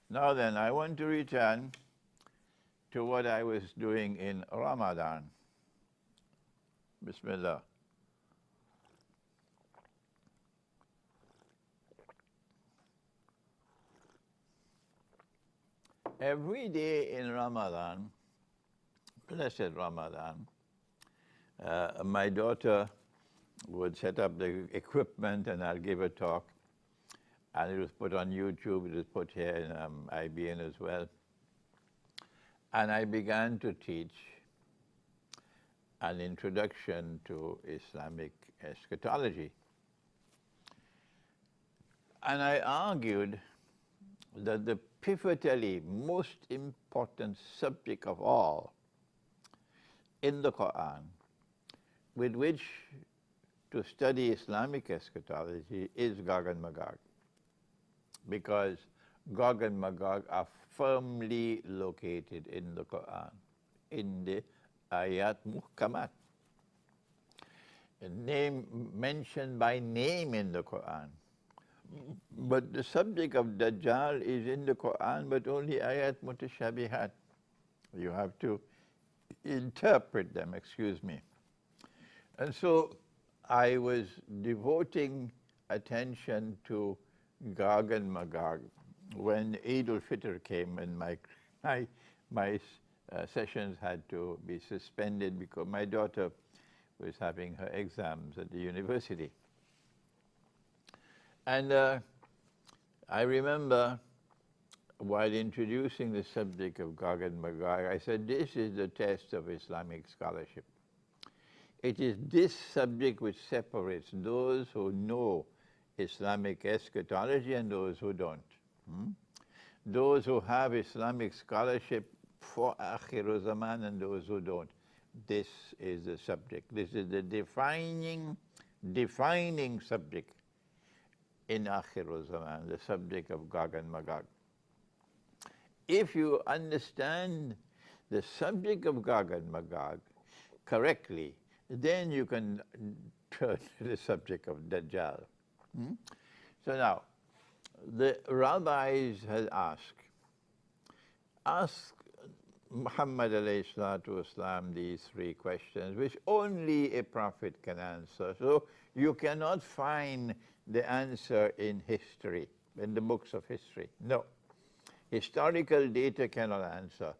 Now then, I want to return to what I was doing in Ramadan. Bismillah. Every day in Ramadan, blessed Ramadan, my daughter would set up the equipment and I'll give a talk. And it was put on YouTube, it was put here in IBN as well. And I began to teach an introduction to Islamic eschatology. And I argued that the pivotally most important subject of all in the Quran with which to study Islamic eschatology is Gog and Magog, because Gog and Magog are firmly located in the Quran, in the ayat muhkamat, mentioned by name in the Quran. But the subject of Dajjal is in the Quran, but only ayat mutashabihat. You have to interpret them, excuse me. And so I was devoting attention to Gog and Magog when Eid al-Fitr came, and my sessions had to be suspended because my daughter was having her exams at the university. And I remember while introducing the subject of Gog and Magog, I said, this is the test of Islamic scholarship. It is this subject which separates those who know Islamic eschatology and those who don't. Those who have Islamic scholarship for Akhir Zaman and those who don't. This is the subject. This is the defining subject in Akhir Zaman, the subject of Gog and Magog. If you understand the subject of Gog and Magog correctly, then you can turn to the subject of Dajjal. So now, the rabbis had asked Muhammad alayhi salatu wasalam these three questions, which only a prophet can answer. So you cannot find the answer in history, in the books of history. No. Historical data cannot answer.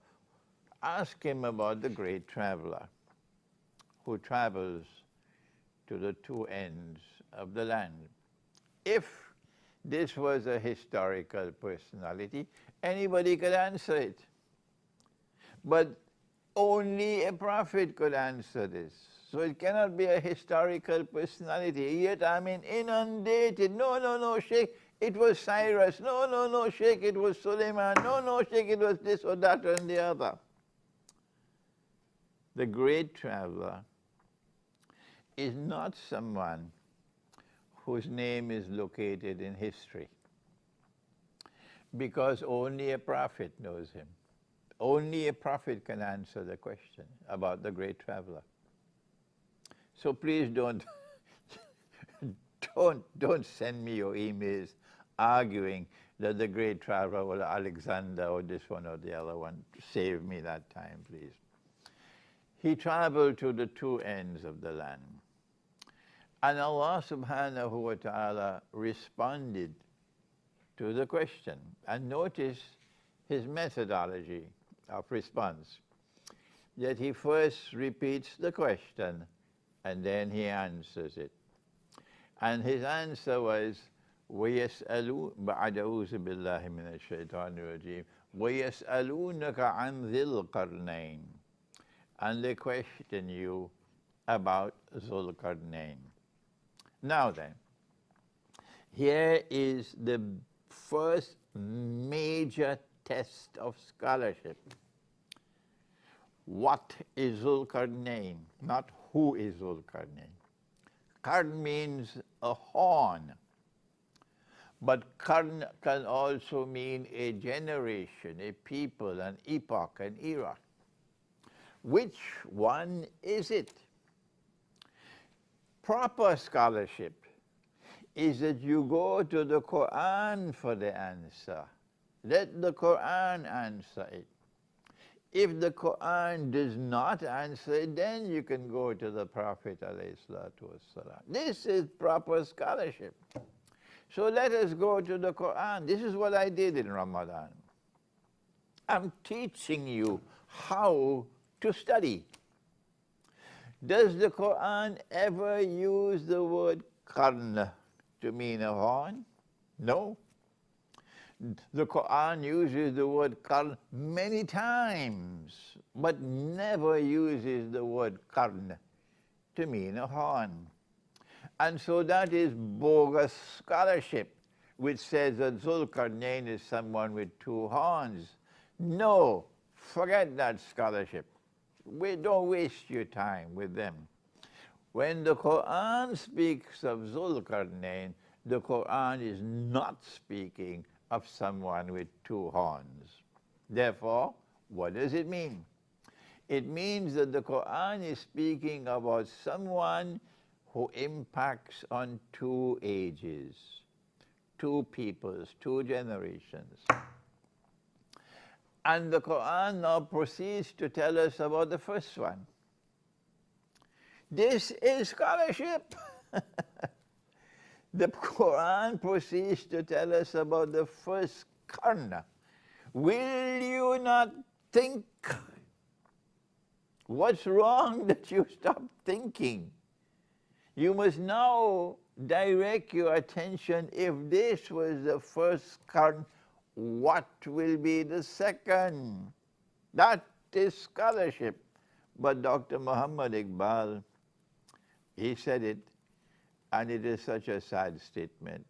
Ask him about the great traveler who travels to the two ends of the land. If this was a historical personality, anybody could answer it. But only a prophet could answer this. So it cannot be a historical personality. Yet I'm inundated. No, Sheikh, it was Cyrus. No, Sheikh, it was Suleiman. No, Sheikh, it was this or that and the other. The great traveler is not someone whose name is located in history, because only a prophet knows him. Only a prophet can answer the question about the great traveler. So please don't send me your emails arguing that the great traveler was Alexander or this one or the other one. Save me that time, please. He traveled to the two ends of the land. And Allah subhanahu wa ta'ala responded to the question. And notice his methodology of response, that he first repeats the question and then he answers it. And his answer was, وَيَسْأَلُونَ بَعْدَ أَعُوذُ بِاللَّهِ مِنَ الشَّيْطَانِ الرَّجِيمِ وَيَسْأَلُونَكَ عَنْ Dzulqarnain. And they question you about Dzulqarnain. Now then, here is the first major test of scholarship. What is Dzulqarnain? Not who is Dzulqarnain. Qarn means a horn. But Qarn can also mean a generation, a people, an epoch, an era. Which one is it? Proper scholarship is that you go to the Quran for the answer. Let the Quran answer it. If the Quran does not answer it, then you can go to the Prophet ﷺ. This is proper scholarship. So let us go to the Quran. This is what I did in Ramadan. I'm teaching you how to study. Does the Quran ever use the word qarn to mean a horn? No. The Quran uses the word qarn many times, but never uses the word qarn to mean a horn. And so that is bogus scholarship, which says that Dzulqarnain is someone with two horns. No, forget that scholarship. Don't waste your time with them. When the Quran speaks of Dzulqarnain, the Quran is not speaking of someone with two horns. Therefore, what does it mean? It means that the Quran is speaking about someone who impacts on two ages, two peoples, two generations. And the Quran now proceeds to tell us about the first one. This is scholarship. The Quran proceeds to tell us about the first qarn. Will you not think? What's wrong that you stop thinking? You must now direct your attention. If this was the first qarn, what will be the second? That is scholarship. But Dr. Muhammad Iqbal, he said it, and it is such a sad statement.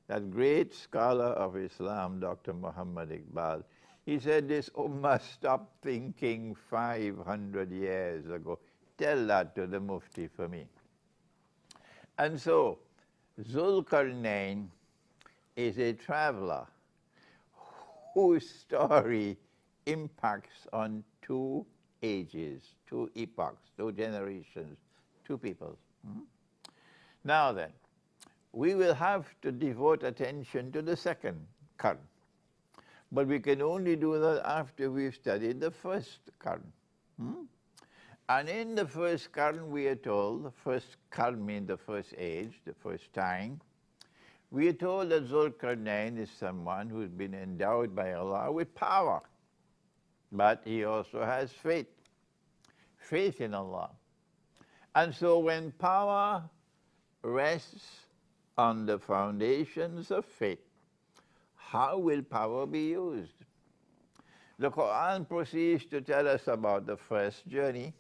That great scholar of Islam, Dr. Muhammad Iqbal, he said this ummah stopped thinking 500 years ago. Tell that to the Mufti for me. And so, Dzulqarnain is a traveler whose story impacts on two ages, two epochs, two generations, two peoples. Now then, we will have to devote attention to the second qarn. But we can only do that after we've studied the first qarn. And in the first qarn, we are told, the first qarn means the first age, the first time, we are told that Dzulqarnain is someone who's been endowed by Allah with power. But he also has faith in Allah. And so when power rests on the foundations of faith, how will power be used? The Quran proceeds to tell us about the first journey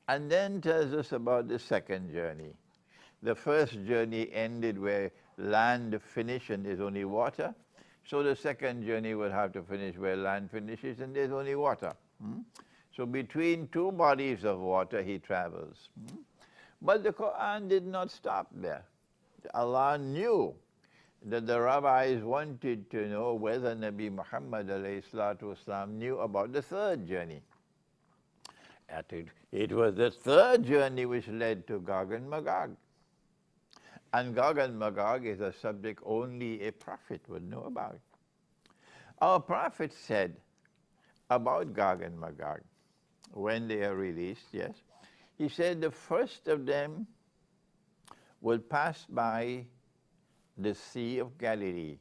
and then tells us about the second journey. The first journey ended where land finished and there's only water. So the second journey will have to finish where land finishes and there's only water. So between two bodies of water he travels. But the Quran did not stop there. Allah knew that the rabbis wanted to know whether Nabi Muhammad ﷺ knew about the third journey. It was the third journey which led to Gog and Magog. And Gog and Magog is a subject only a prophet would know about. Our prophet said about Gog and Magog, when they are released, yes, he said the first of them will pass by the Sea of Galilee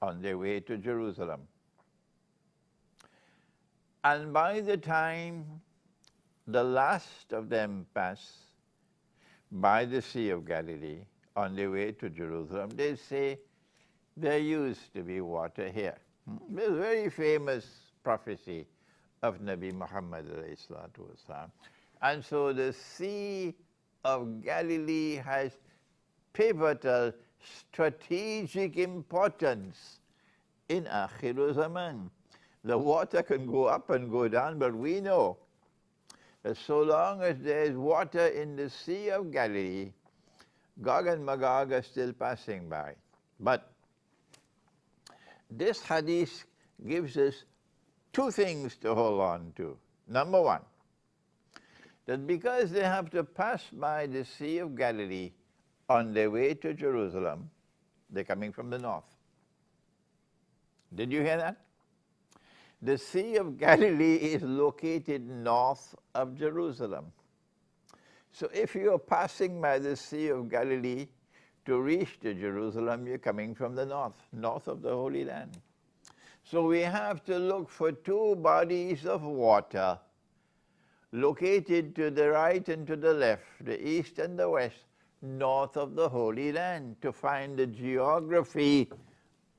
on their way to Jerusalem. And by the time the last of them pass by the Sea of Galilee on their way to Jerusalem, they say, there used to be water here. There's a very famous prophecy of Nabi Muhammad ﷺ. And so the Sea of Galilee has pivotal strategic importance in Akhiru Zaman. The water can go up and go down, but we know that so long as there is water in the Sea of Galilee, Gog and Magog are still passing by. But this hadith gives us two things to hold on to. Number one, that because they have to pass by the Sea of Galilee on their way to Jerusalem, they're coming from the north. Did you hear that? The Sea of Galilee is located north of Jerusalem. So if you are passing by the Sea of Galilee to reach to Jerusalem, you're coming from the north of the Holy Land. So we have to look for two bodies of water located to the right and to the left, the east and the west, north of the Holy Land, to find the geography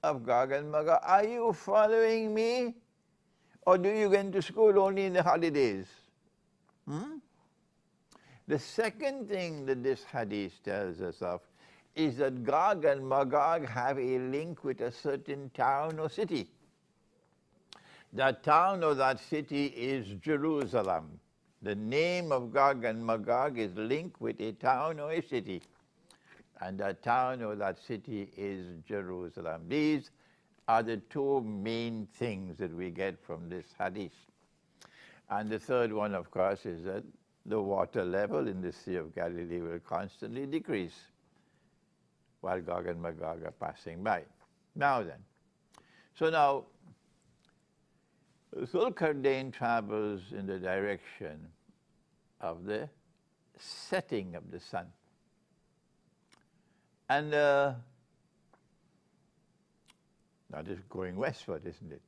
of Gog and Magog. Are you following me? Or do you go into school only in the holidays? The second thing that this hadith tells us of is that Gog and Magog have a link with a certain town or city. That town or that city is Jerusalem. The name of Gog and Magog is linked with a town or a city. And that town or that city is Jerusalem. These are the two main things that we get from this hadith. And the third one, of course, is that the water level in the Sea of Galilee will constantly decrease while Gog and Magog are passing by. Now then, so now Dzulqarnain travels in the direction of the setting of the sun. And that is going westward, isn't it?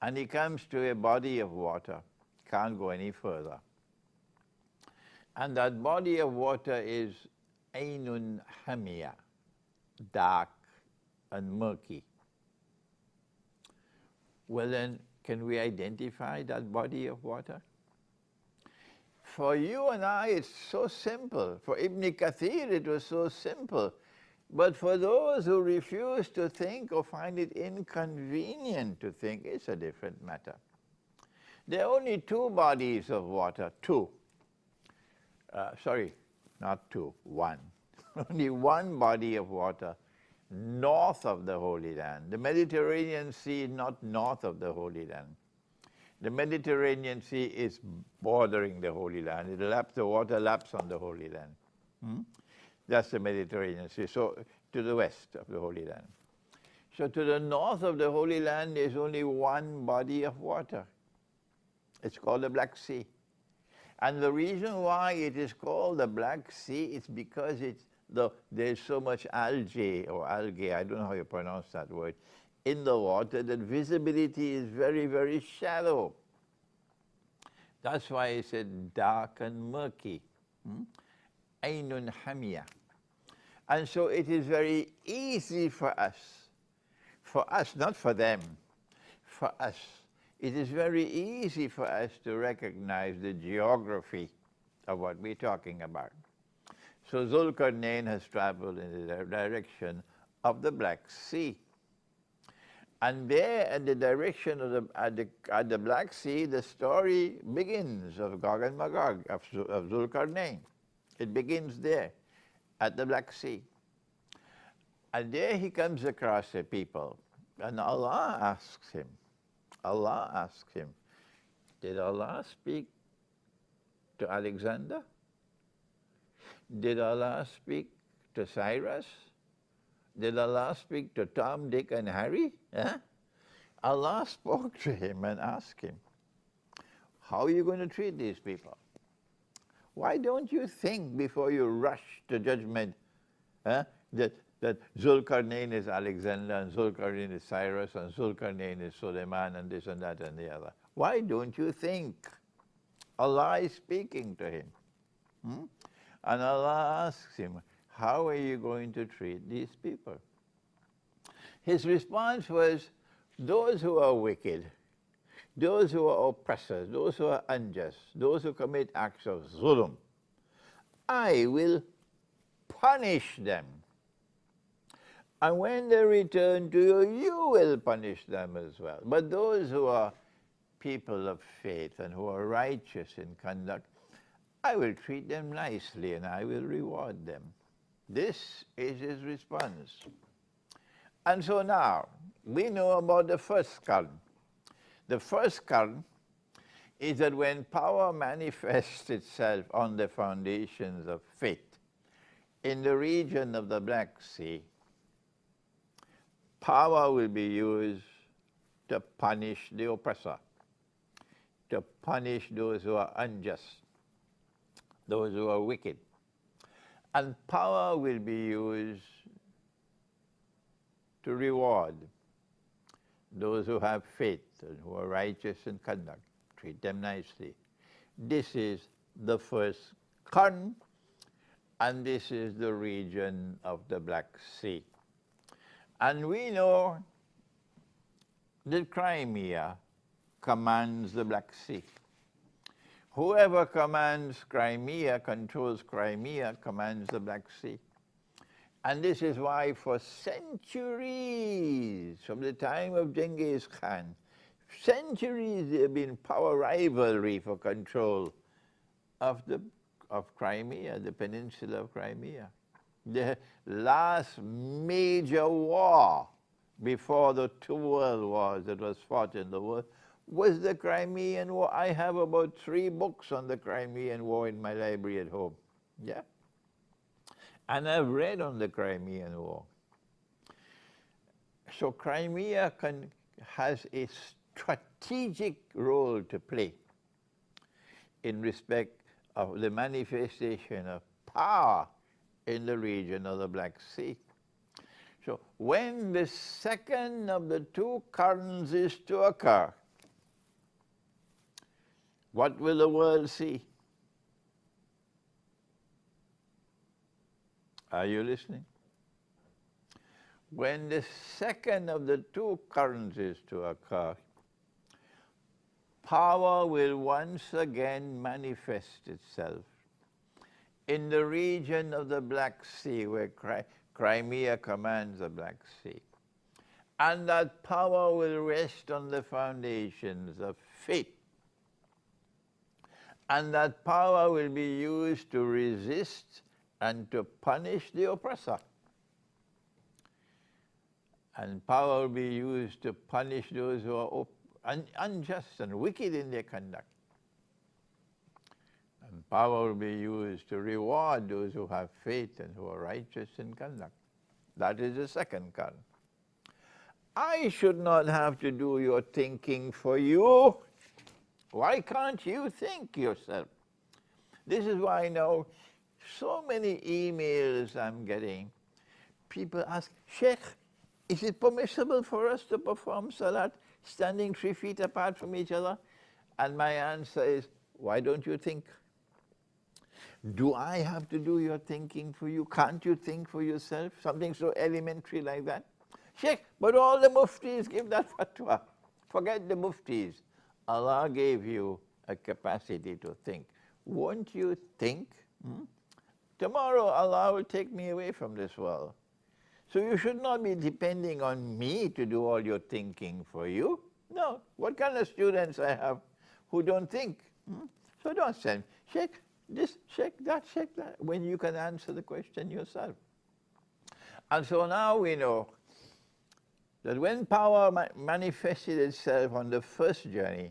And he comes to a body of water, can't go any further. And that body of water is Ainun Hamia, dark and murky. Well then, can we identify that body of water? For you and I, it's so simple. For Ibn Kathir, it was so simple. But for those who refuse to think or find it inconvenient to think, it's a different matter. There are only two bodies of water, one. Only one body of water north of the Holy Land. The Mediterranean Sea is not north of the Holy Land. The Mediterranean Sea is bordering the Holy Land. The water laps on the Holy Land. That's the Mediterranean Sea, so to the west of the Holy Land. So to the north of the Holy Land, there's only one body of water. It's called the Black Sea. And the reason why it is called the Black Sea is because there's so much algae, I don't know how you pronounce that word, in the water that visibility is very, very shallow. That's why it said dark and murky. Ainun Hamia. And so it is very easy for us, not for them, for us. It is very easy for us to recognize the geography of what we're talking about. So Dzulqarnain has traveled in the direction of the Black Sea. And there, at the direction of the Black Sea, the story begins of Gog and Magog, of Dzulqarnain. It begins there, at the Black Sea. And there he comes across a people, and Allah asks him, did Allah speak to Alexander? Did Allah speak to Cyrus? Did Allah speak to Tom, Dick, and Harry? Allah spoke to him and asked him, how are you going to treat these people? Why don't you think before you rush to judgment that Dzulqarnain is Alexander, and Dzulqarnain is Cyrus, and Dzulqarnain is Suleiman, and this and that and the other? Why don't you think? Allah is speaking to him. And Allah asks him, how are you going to treat these people? His response was, those who are wicked, those who are oppressors, those who are unjust, those who commit acts of zulm, I will punish them. And when they return to you, you will punish them as well. But those who are people of faith and who are righteous in conduct, I will treat them nicely and I will reward them. This is his response. And so now, we know about the first karn. The first karn is that when power manifests itself on the foundations of faith, in the region of the Black Sea, power will be used to punish the oppressor, to punish those who are unjust, those who are wicked. And power will be used to reward those who have faith and who are righteous in conduct. Treat them nicely. This is the first Qarn, and this is the region of the Black Sea. And we know that Crimea commands the Black Sea. Whoever commands Crimea, controls Crimea, commands the Black Sea. And this is why for centuries, from the time of Genghis Khan, centuries there have been power rivalry for control of Crimea, the peninsula of Crimea. The last major war before the 2 world wars that was fought in the world was the Crimean War. I have about 3 books on the Crimean War in my library at home. Yeah. And I've read on the Crimean War. So Crimea has a strategic role to play in respect of the manifestation of power in the region of the Black Sea. So when the second of the 2 Qarns is to occur, what will the world see? Are you listening? When the second of the 2 Qarns is to occur, power will once again manifest itself in the region of the Black Sea, where Crimea commands the Black Sea. And that power will rest on the foundations of faith. And that power will be used to resist and to punish the oppressor. And power will be used to punish those who are unjust and wicked in their conduct. And power will be used to reward those who have faith and who are righteous in conduct. That is the second Qarn. I should not have to do your thinking for you. Why can't you think yourself? This is why now so many emails I'm getting. People ask, Sheikh, is it permissible for us to perform salat standing 3 feet apart from each other? And my answer is, why don't you think? Do I have to do your thinking for you? Can't you think for yourself? Something so elementary like that? Sheikh, but all the muftis give that fatwa. Forget the muftis. Allah gave you a capacity to think. Won't you think? Tomorrow Allah will take me away from this world. So you should not be depending on me to do all your thinking for you. No. What kind of students I have who don't think? So don't send, Sheikh this, Sheikh that, when you can answer the question yourself. And so now we know that when power manifested itself on the first journey,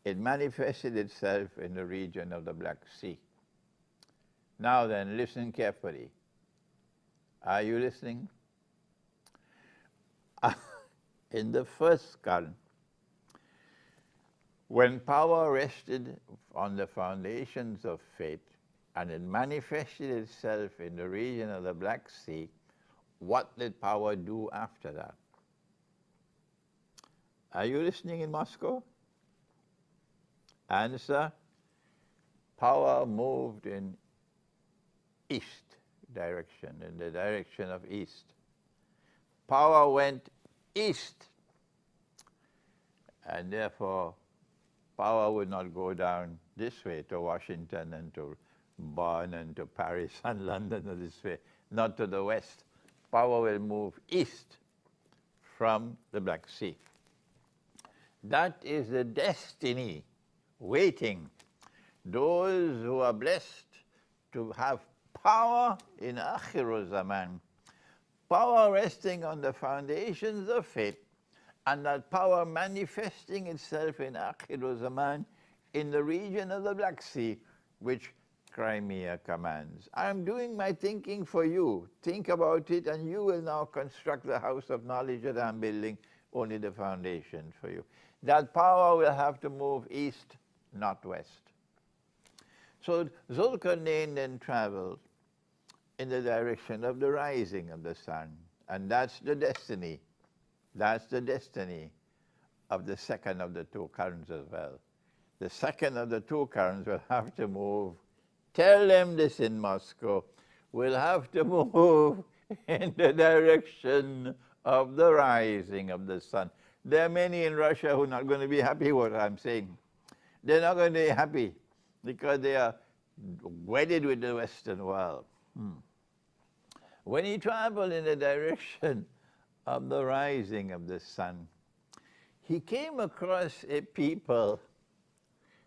it manifested itself in the region of the Black Sea. Now then, listen carefully. Are you listening? In the first Qarn, when power rested on the foundations of faith and it manifested itself in the region of the Black Sea, what did power do after that? Are you listening in Moscow? Answer, power moved in east direction, in the direction of east. Power went east, and therefore power would not go down this way to Washington and to Bonn and to Paris and London or this way, not to the west. Power will move east from the Black Sea. That is the destiny waiting. Those who are blessed to have power in Akhiru Zaman, power resting on the foundations of faith, and that power manifesting itself in Akhiru Zaman in the region of the Black Sea, which Crimea commands. I'm doing my thinking for you. Think about it, and you will now construct the house of knowledge that I'm building, only the foundation for you. That power will have to move east, not west. So Dzulqarnain then traveled in the direction of the rising of the sun, and that's the destiny. That's the destiny of the second of the two currents as well. The second of the two currents will have to move. Tell them this in Moscow. We'll have to move in the direction of the rising of the sun. There are many in Russia who are not going to be happy with what I'm saying. They're not going to be happy because they are wedded with the Western world. When he traveled in the direction of the rising of the sun, he came across a people.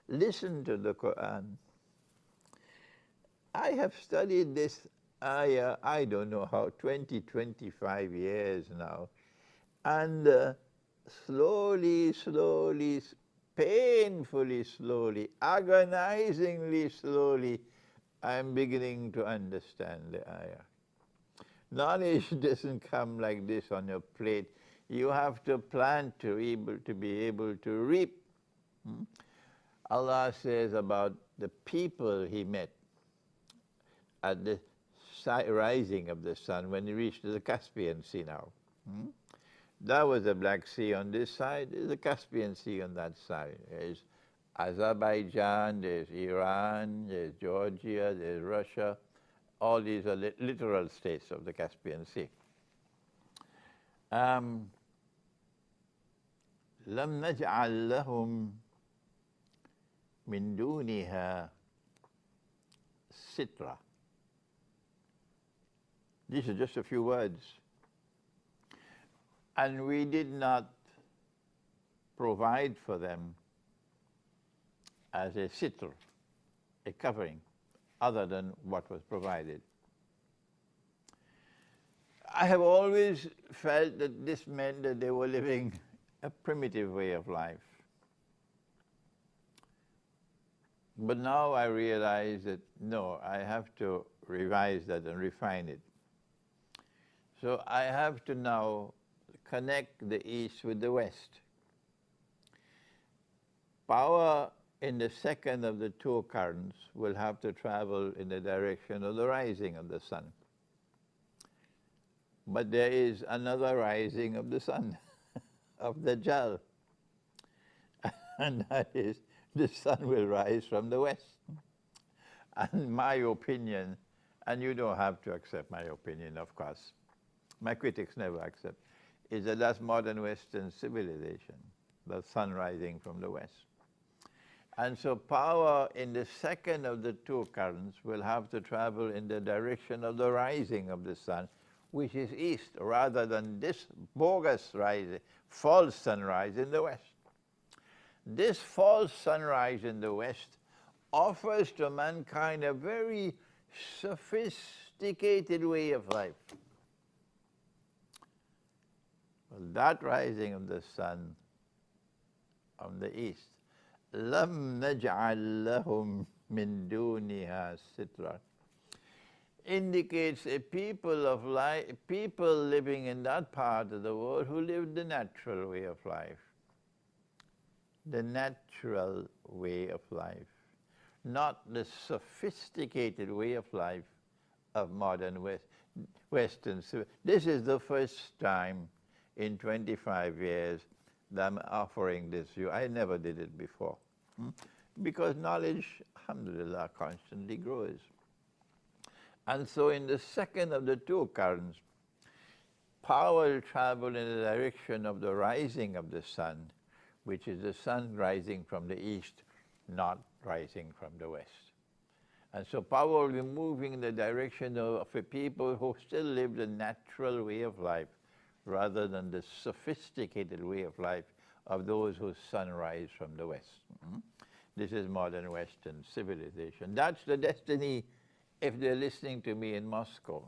Listen to the Quran. I have studied this ayah, I don't know how, 20, 25 years now. And slowly, slowly, painfully slowly, agonizingly slowly, I'm beginning to understand the ayah. Knowledge doesn't come like this on your plate. You have to plant to be able to reap. Allah says about the people he met at the rising of the sun when he reached the Caspian Sea now. That was the Black Sea on this side, there's the Caspian Sea on that side. There's Azerbaijan, there's Iran, there's Georgia, there's Russia. All these are littoral states of the Caspian Sea. لم نجعل لهم من دونها سترة. These are just a few words. And we did not provide for them as a sitr, a covering, other than what was provided. I have always felt that this meant that they were living a primitive way of life. But now I realize that, no, I have to revise that and refine it. So I have to now connect the East with the West. Power in the second of the two currents will have to travel in the direction of the rising of the sun. But there is another rising of the sun, of the Dajjal. And that is, the sun will rise from the west. And my opinion, and you don't have to accept my opinion, of course, my critics never accept, is that that's modern Western civilization, the sun rising from the west. And so power in the second of the two currents will have to travel in the direction of the rising of the sun, which is east, rather than this bogus rising, false sunrise in the west. This false sunrise in the west offers to mankind a very sophisticated way of life. Well, that rising of the sun on the east, لَمْ نَجْعَلْ لَهُمْ مِنْ دُونِهَا سِتْرًا, indicates a people of life, people living in that part of the world who lived the natural way of life. The natural way of life, not the sophisticated way of life of modern Western civilization. This is the first time in 25 years that I'm offering this view. I never did it before. Because knowledge, alhamdulillah, constantly grows. And so in the second of the two currents, power will travel in the direction of the rising of the sun, which is the sun rising from the east, not rising from the west. And so power will be moving in the direction of a people who still live the natural way of life, rather than the sophisticated way of life of those whose sun rise from the west. This is modern Western civilization. That's the destiny if they're listening to me in Moscow.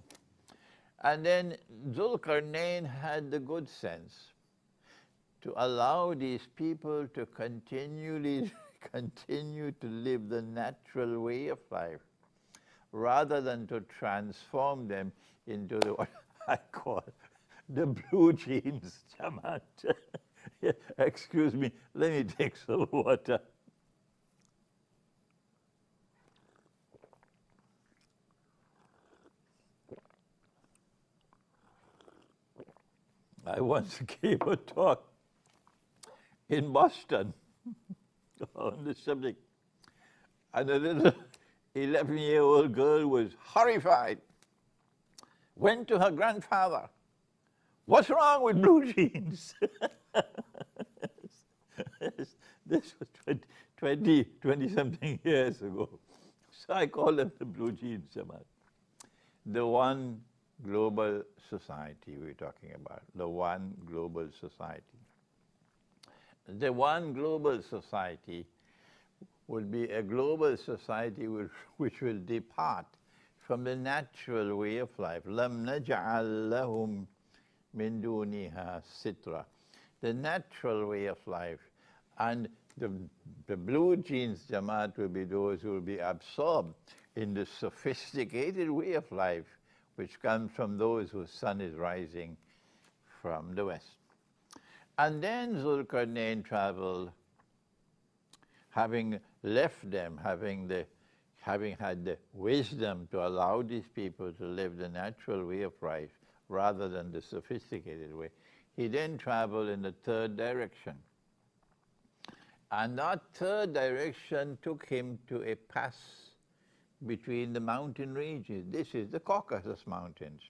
And then Dzulqarnain had the good sense to allow these people to continue to live the natural way of life, rather than to transform them into what I call the blue jeans, Jamaat. Excuse me, let me take some water. I once gave a talk in Boston on this subject, and a little 11-year-old girl was horrified, went to her grandfather, "What's wrong with blue jeans?" This was 20-something years ago. So I call them the blue jeans, Jamaat. The one global society we're talking about, the one global society. The one global society will be a global society which will depart from the natural way of life. لَمْ نَجْعَلْ لَهُمْ مِن دُونِهَا سِتْرًا. The natural way of life. And the blue jeans, Jamaat, will be those who will be absorbed in the sophisticated way of life which comes from those whose sun is rising from the west. And then Dzulqarnain traveled, having left them, having had the wisdom to allow these people to live the natural way of life rather than the sophisticated way. He then traveled in the third direction. And that third direction took him to a pass between the mountain ranges. This is the Caucasus Mountains.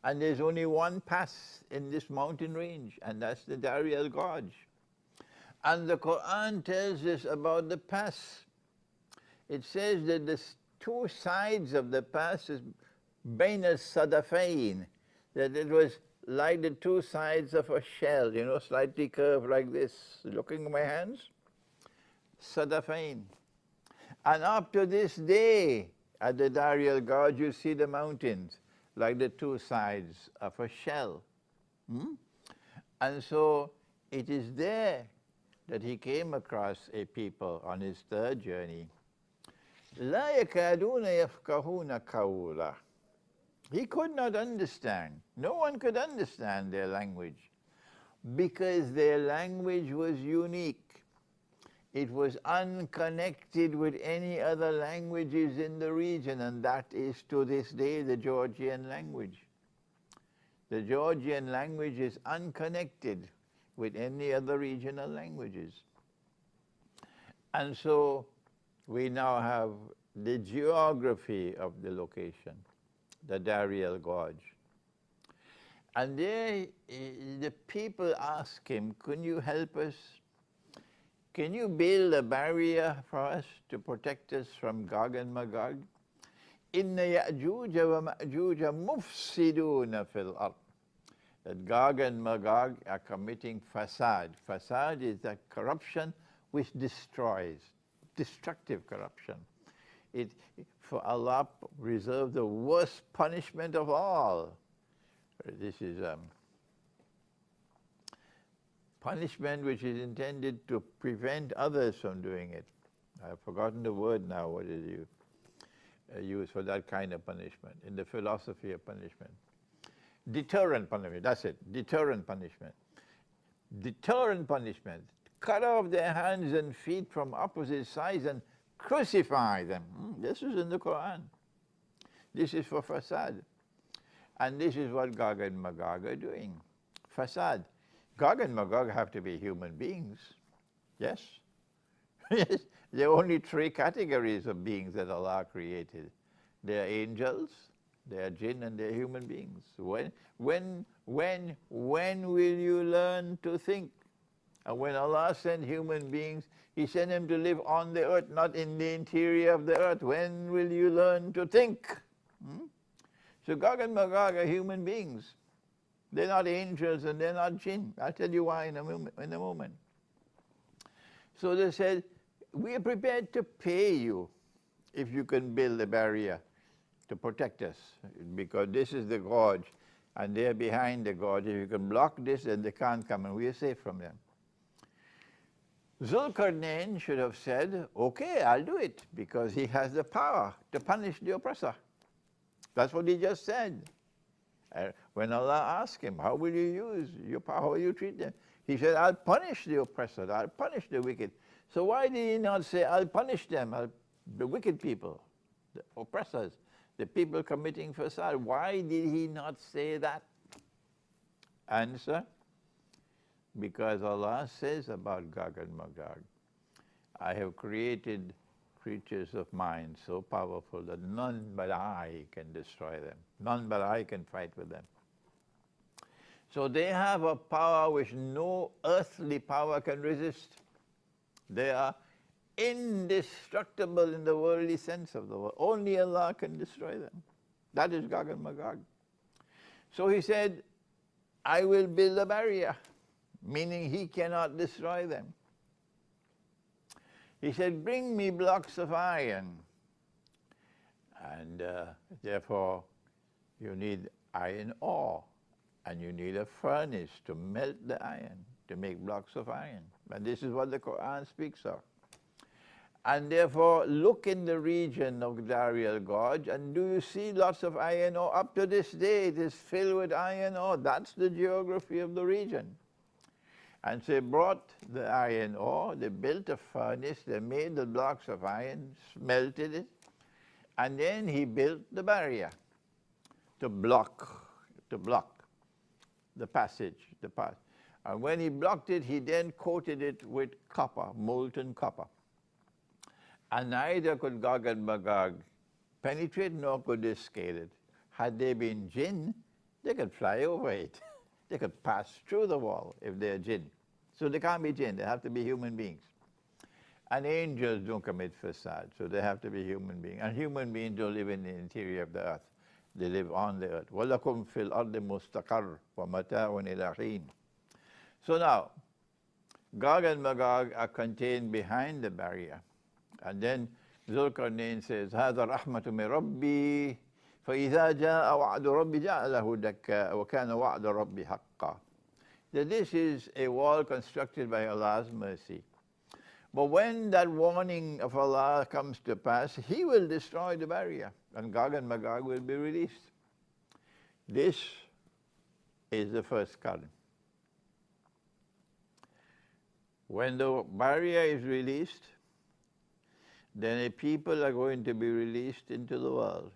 And there's only one pass in this mountain range, and that's the Darial Gorge. And the Quran tells us about the pass. It says that the two sides of the pass is bain al-sadafain, that it was like the two sides of a shell, you know, slightly curved like this. Looking at my hands? Sadafain. And up to this day, at the Darial Gorge, you see the mountains like the two sides of a shell. And so it is there that he came across a people on his third journey. لا يكادون يفقهون قولا. He could not understand. No one could understand their language because their language was unique. It was unconnected with any other languages in the region, and that is to this day the Georgian language. The Georgian language is unconnected with any other regional languages. And so we now have the geography of the location, the Darial Gorge. And there, the people ask him, "Can you help us? Can you build a barrier for us to protect us from Gog and Magog? Inna Ya'juja wa Ma'juja mufsiduna fil ard." That Gog and Magog are committing fasad. Fasad is that corruption which destroys, destructive corruption. For Allah reserved the worst punishment of all. This is punishment which is intended to prevent others from doing it. I've forgotten the word now, what is used for that kind of punishment, in the philosophy of punishment. Deterrent punishment, that's it, deterrent punishment. Deterrent punishment. Cut off their hands and feet from opposite sides and crucify them. This is in the Quran. This is for fasad. And this is what Gog and Magog are doing. Fasad. Gog and Magog have to be human beings. Yes? Yes. There are only three categories of beings that Allah created. They are angels, they are jinn, and they are human beings. When will you learn to think? And when Allah sent human beings, He sent them to live on the earth, not in the interior of the earth. When will you learn to think? So Gog and Magog are human beings. They're not angels and they're not jinn. I'll tell you why in a moment. So they said, "We are prepared to pay you if you can build a barrier to protect us, because this is the gorge and they're behind the gorge. If you can block this, then they can't come and we are safe from them." Dzulqarnain should have said, okay, I'll do it, because he has the power to punish the oppressor. That's what he just said. When Allah asked him, how will you use your power, how will you treat them? He said, I'll punish the oppressor, I'll punish the wicked. So why did he not say, I'll punish them, the wicked people, the oppressors, the people committing fasad? Why did he not say that? Answer, because Allah says about Gog and Magog, I have created creatures of mine so powerful that none but I can destroy them. None but I can fight with them. So they have a power which no earthly power can resist. They are indestructible in the worldly sense of the word. Only Allah can destroy them. That is Gog and Magog. So he said, I will build a barrier, meaning he cannot destroy them. He said, bring me blocks of iron. And therefore, you need iron ore. And you need a furnace to melt the iron, to make blocks of iron. And this is what the Quran speaks of. And therefore, look in the region of Dar Gorge, and do you see lots of iron ore? Up to this day, it is filled with iron ore. That's the geography of the region. And so they brought the iron ore, they built a furnace, they made the blocks of iron, smelted it, and then he built the barrier to block the passage, the path. And when he blocked it, he then coated it with copper, molten copper. And neither could Gog and Magog penetrate, nor could they scale it. Had they been jinn, they could fly over it. They could pass through the wall if they're jinn. So they can't be jinn, they have to be human beings. And angels don't commit fasad, so they have to be human beings. And human beings don't live in the interior of the earth. They live on the earth. وَلَكُمْ فِي الْأَرْضِ مُسْتَقَرٌّ وَمَتَاعٌ إِلَىٰ حِينٍ. So now, Gog and Magog are contained behind the barrier. And then Dzulqarnain says, هَذَا رَحْمَةٌ مِّن رَبِّي فَإِذَا جَاءَ وَعْدُ رَبِّ جَعَلَهُ دَكَّاءَ وَكَانَ وَعْدُ رَبِّ حَقًّا. That this is a wall constructed by Allah's mercy. But when that warning of Allah comes to pass, He will destroy the barrier, and Gog and Magog will be released. This is the first current. When the barrier is released, then a people are going to be released into the world.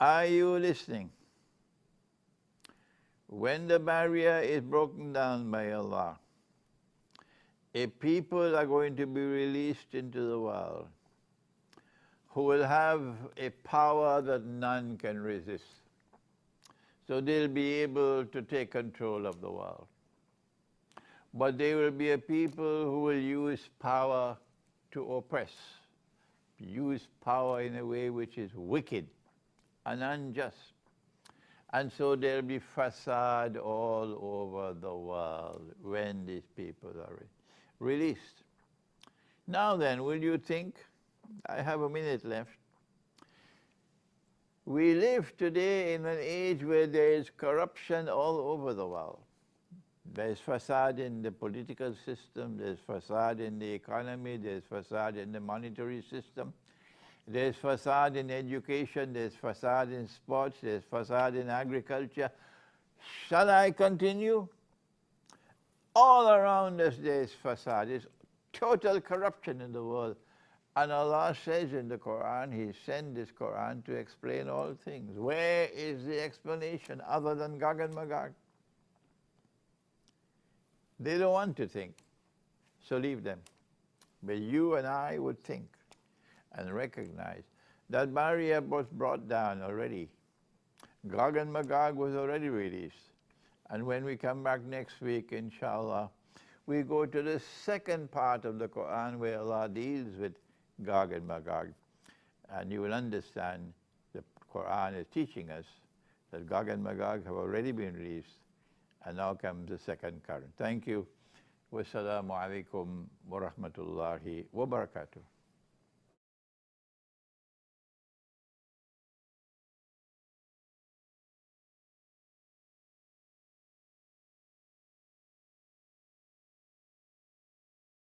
Are you listening? When the barrier is broken down by Allah, a people are going to be released into the world who will have a power that none can resist. So they'll be able to take control of the world. But they will be a people who will use power to oppress, use power in a way which is wicked and unjust. And so there'll be fasad all over the world when these people are released. Now then, will you think, I have a minute left. We live today in an age where there is corruption all over the world. There's fasad in the political system, there's fasad in the economy, there's fasad in the monetary system, there's fasad in education, there's fasad in sports, there's fasad in agriculture. Shall I continue? All around us there's fasad. There's total corruption in the world. And Allah says in the Quran, He sent this Quran to explain all things. Where is the explanation other than Gog and Magog? They don't want to think, so leave them. But you and I would think and recognize that barrier was brought down already. Gog and Magog was already released. And when we come back next week, inshallah, we go to the second part of the Quran where Allah deals with Gog and Magog. And you will understand the Quran is teaching us that Gog and Magog have already been released. And now comes the second current. Thank you. Wassalamu alaikum wa rahmatullahi wa barakatuh.